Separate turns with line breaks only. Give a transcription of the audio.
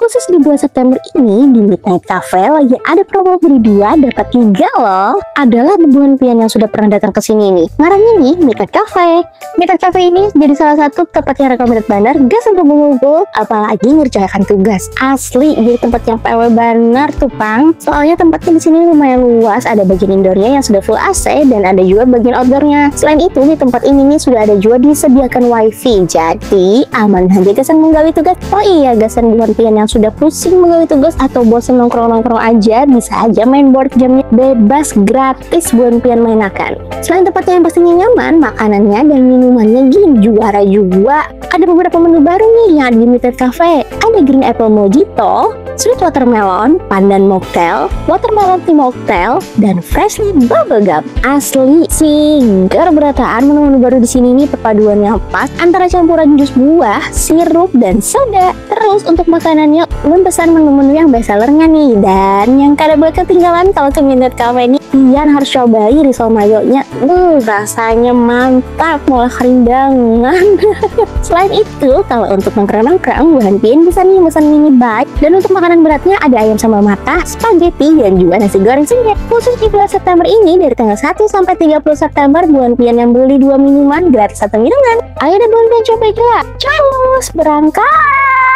khusus di bulan September ini di Midnight Cafe lagi ada promo beli 2 dapat 3 loh. Adalah bebuan pian yang sudah pernah datang ke sini nih. Ngarangnya nih Midnight Cafe. Midnight Cafe ini jadi salah satu tempat yang recommended banget gas untuk mengumpul, apalagi ngerjakan tugas. Asli jadi tempat yang PW banget tuh Pang. Soalnya tempatnya di sini lumayan luas, ada bagian indoornya yang sudah full AC dan ada juga bagian outdoornya. Selain itu di tempat ini nih sudah ada juga disediakan wifi, jadi aman aja gasan menggawe tugas. Oh iya, gasan buan pian yang sudah pusing menggawe tugas atau bosan nongkrong-nongkrong aja, bisa aja main board gamenya bebas gratis buan pian mainakan. Selain tempatnya yang pastinya nyaman, makanannya dan minumannya gini juara juga. Ada beberapa menu baru nih yang ada di Midnight Cafe. Ada green apple mojito, sweet watermelon, pandan mocktail, watermelon tea mocktail, dan freshly bubblegum. Asli segar berataan menu-menu baru di sini nih, perpaduan yang pas antara campuran jus buah, sirup, dan soda. Terus untuk makanannya pesan menu-menu yang bestsellernya nih, dan yang kada boleh ketinggalan kalau ke Midnight Cafe ini, kalian harus cobain risol mayonya. Rasanya mantap, malah kerindangan. Selain itu, kalau untuk nongkrong-nongkrong, buan pian bisa nih pesan mini bite. Dan untuk makanan beratnya ada ayam sambal mata, spaghetti, dan juga nasi goreng singkat. Khusus di bulan September ini dari tanggal 1 sampai 30 September, buan pian yang beli 2 minuman gratis 1 minuman. Ayo deh buan pian coba gila. Cus, berangkat!